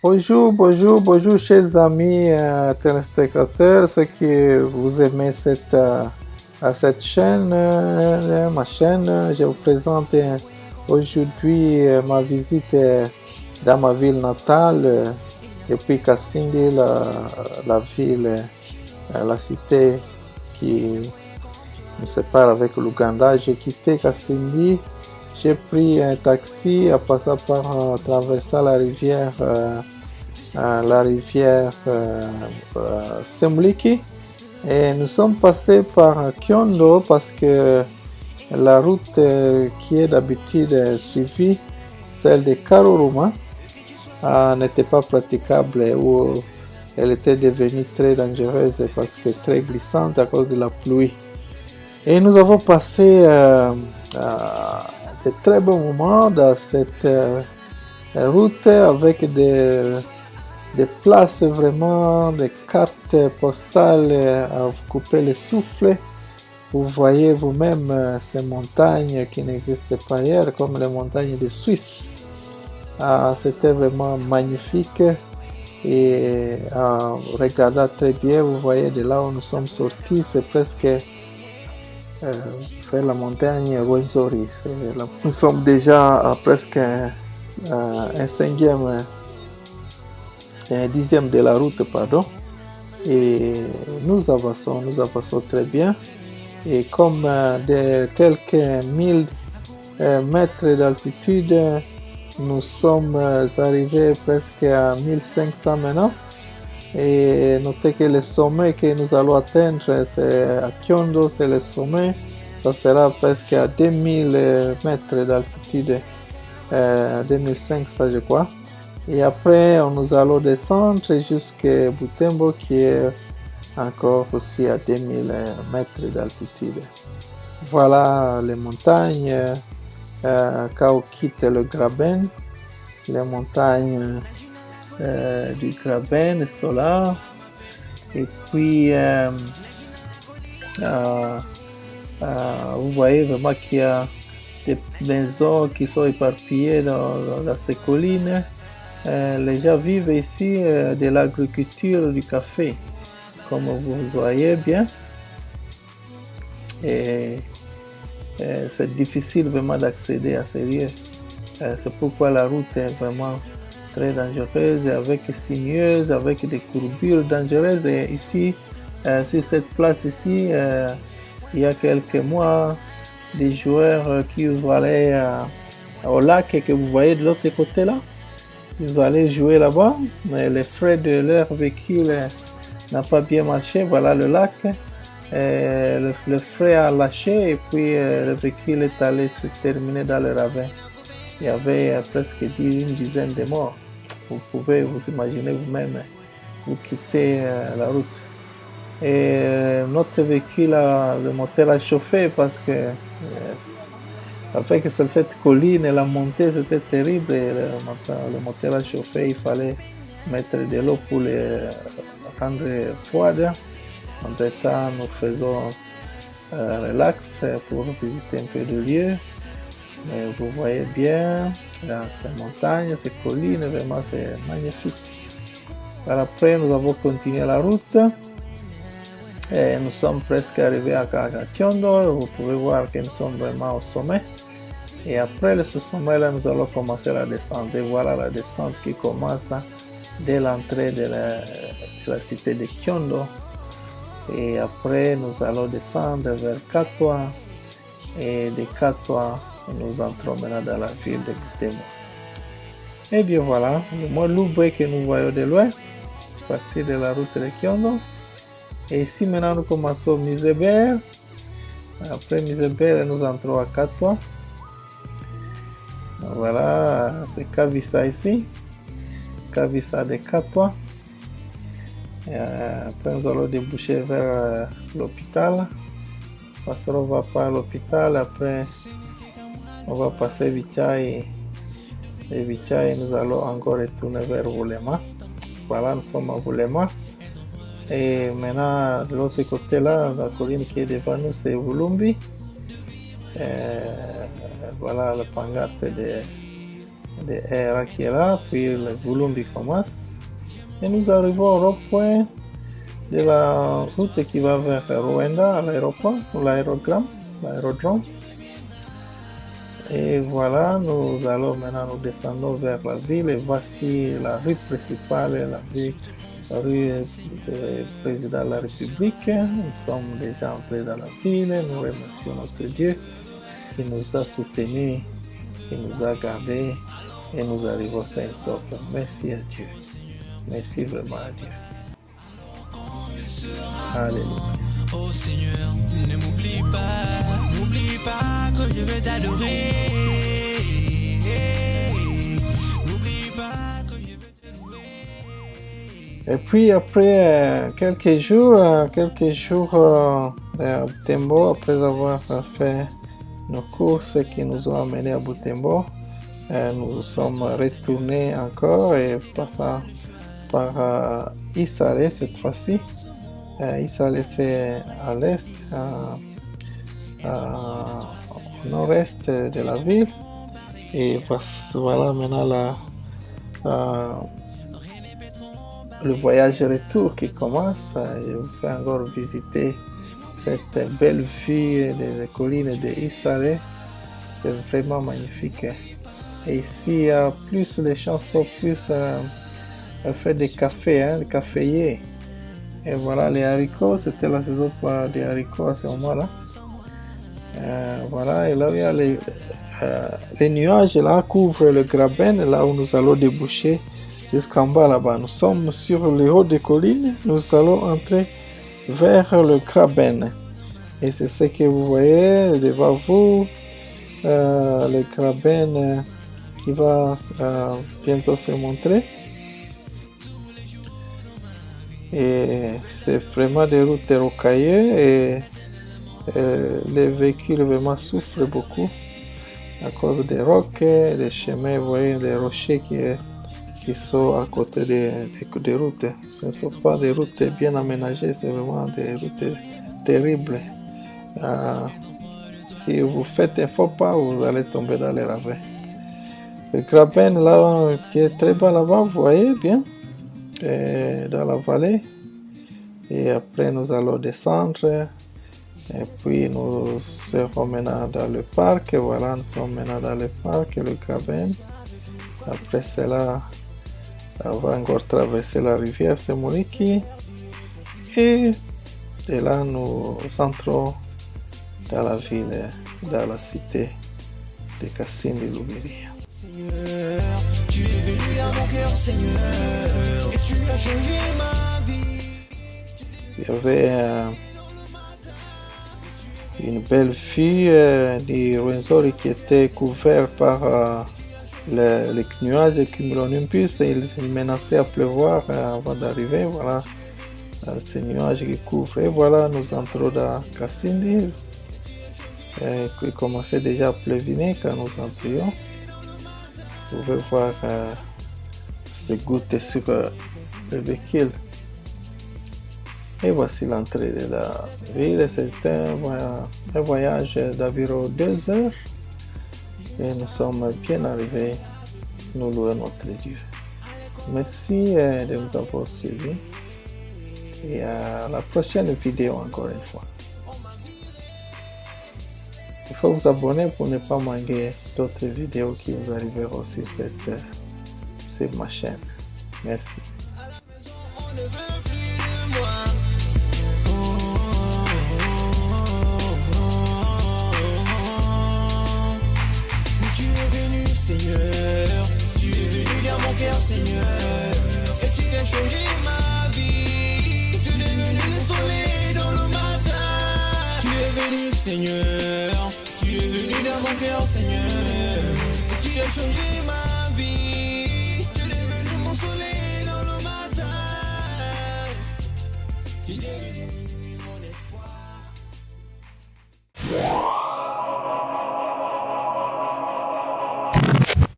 Bonjour, chers amis téléspectateurs, ceux qui vous aimez cette chaîne, ma chaîne. Je vous présente aujourd'hui ma visite dans ma ville natale, depuis Kasindi, la ville, la cité qui nous sépare avec l'Ouganda. J'ai quitté Kasindi. J'ai pris un taxi en passant par traversant la rivière Semliki, et nous sommes passés par Kyondo parce que la route qui est d'habitude suivie, celle de Karuruma, n'était pas praticable ou elle était devenue très dangereuse parce que très glissante à cause de la pluie. Et nous avons passé de très bons moments dans cette route avec des places vraiment, des cartes postales à vous couper le souffle. Vous voyez vous-même ces montagnes qui n'existent pas ailleurs, comme les montagnes de Suisse. C'était vraiment magnifique, et en regardant très bien, vous voyez de là où nous sommes sortis, c'est presque vers la montagne Rwenzori. Nous sommes déjà à presque un dixième de la route, pardon, et nous avançons très bien, et comme de quelques 1000 mètres d'altitude, nous sommes arrivés presque à 1500 maintenant. Et notez que le sommet que nous allons atteindre, c'est à Kyondo, c'est le sommet. Ça sera presque à 2000 mètres d'altitude, 2500 je crois. Et après, nous allons descendre jusqu'à Butembo qui est encore aussi à 2000 mètres d'altitude. Voilà les montagnes quand on quitte le Graben, les montagnes du Graben Solar. Et puis vous voyez vraiment qu'il y a des maisons qui sont éparpillées dans ces collines. Les gens vivent ici de l'agriculture du café, comme vous voyez bien. Et c'est difficile vraiment d'accéder à ces lieux. C'est pourquoi la route est vraiment très dangereuse, avec sinueuse, avec des courbures dangereuses. Et ici, sur cette place ici, il y a quelques mois, des joueurs qui allaient au lac et que vous voyez de l'autre côté là, ils allaient jouer là-bas, mais les frais de leur véhicule n'ont pas bien marché. Voilà le lac. Le frais a lâché, et puis le véhicule est allé se terminer dans le ravin. Il y avait presque une dizaine de morts. Vous pouvez vous imaginer vous-même, vous quittez la route. Et notre véhicule, le moteur a chauffé parce que avec cette colline et la montée, c'était terrible. Et le moteur a chauffé, il fallait mettre de l'eau pour les rendre froides. Entre-temps, nous faisons relax pour visiter un peu de lieux. Mais vous voyez bien, ces montagnes, ces collines, vraiment c'est magnifique. Alors après, nous avons continué la route et nous sommes presque arrivés à Kyondo. Vous pouvez voir que nous sommes vraiment au sommet. Et après ce sommet-là, nous allons commencer la descente. Et voilà la descente qui commence dès l'entrée de la cité de Kyondo. Et après, nous allons descendre vers Katwa. Et de Katwa, nous entrons maintenant dans la ville de Butembo. Et bien voilà, le mont Lubwe que nous voyons de loin, à partir de la route de Kyondo. Et ici maintenant, nous commençons Mizeber. Après Mizeber, nous entrons à Katwa. Voilà, c'est Kavisa ici. Kavisa de Katwa. Après, nous allons déboucher vers l'hôpital. Parce qu'on va par l'hôpital, après on va passer Vichai. Et Vichai, nous allons encore retourner vers Vulema. Voilà, nous sommes à Vulema. Et maintenant, de l'autre côté là, la colline qui est devant nous, c'est Vulumbi. Voilà le pancarte de ERA qui est là, puis le Gouloumbi commence. Et nous arrivons au rond-point de la route qui va vers Rwanda, à l'aéroport, ou l'aérodrome. Et voilà, nous allons maintenant, nous descendons vers la ville, et voici la rue principale, la rue du président de la République. Nous sommes déjà entrés dans la ville, nous remercions notre Dieu qui nous a soutenus, qui nous a gardés, et nous arrivons à une sorte. Merci à Dieu. Merci vraiment à Dieu. Alléluia. Oh Seigneur, ne m'oublie pas que je vais t'adorer. N'oublie pas que je vais te louer. Et puis après quelques jours à Butembo, après avoir fait nos courses qui nous ont amenés à Butembo, nous sommes retournés encore et passant par Isale cette fois-ci. Isale c'est à l'est, au nord-est de la ville. Et voilà maintenant le voyage retour qui commence. Je vous fais encore visiter cette belle vue des collines de Isale. C'est vraiment magnifique. Et ici, il y a plus les champs sont plus fait des cafés, des caféiers. Et voilà les haricots, c'était la saison des haricots à ce moment-là. Voilà, et là il y a les nuages là couvrent le Graben, là où nous allons déboucher jusqu'en bas là-bas. Nous sommes sur le haut des collines, nous allons entrer vers le Graben. Et c'est ce que vous voyez devant vous, le Graben qui va bientôt se montrer. Et c'est vraiment des routes rocailleuses et les véhicules vraiment souffrent beaucoup à cause des rocs, des chemins, vous voyez, des rochers qui sont à côté des routes. Ce ne sont pas des routes bien aménagées, c'est vraiment des routes terribles. Si vous faites un faux pas, vous allez tomber dans les ravins. Le Graben là, qui est très bas là-bas, vous voyez bien, dans la vallée. Et après, nous allons descendre. Et puis, nous serons maintenant dans le parc. Et voilà, nous sommes maintenant dans le parc, le Graben. Après cela, on va encore traverser la rivière Semuliki. Et de là, nous entrons dans la ville, dans la cité de Kasindi Luberiya. Seigneur, tu es venu à mon cœur, Seigneur, et tu as changé ma vie. Il y avait une belle fille du Rwenzori qui était couverte par les nuages cumulonimbus et il menaçait à pleuvoir avant d'arriver. Voilà, ces nuages qui couvrent. Et voilà, nous entrons dans Kasindi. Il commençait déjà à pleuviner quand nous entrions. Vous pouvez voir ces gouttes sur le véhicule. Et voici l'entrée de la ville. C'est un voyage d'environ 2 heures. Et nous sommes bien arrivés. Nous louons notre Dieu. Merci de nous avoir suivis. Et à la prochaine vidéo encore une fois. Il faut vous abonner pour ne pas manquer d'autres vidéos qui vous arriveront sur ma chaîne. Merci. On ne veut plus de moi. Tu es venu, Seigneur, tu es venu dans mon cœur, Seigneur, et tu as changé ma vie. Tu es devenu le soleil dans le matin. Tu es venu, Seigneur, tu es venu dans mon cœur, Seigneur, et tu as changé ma vie.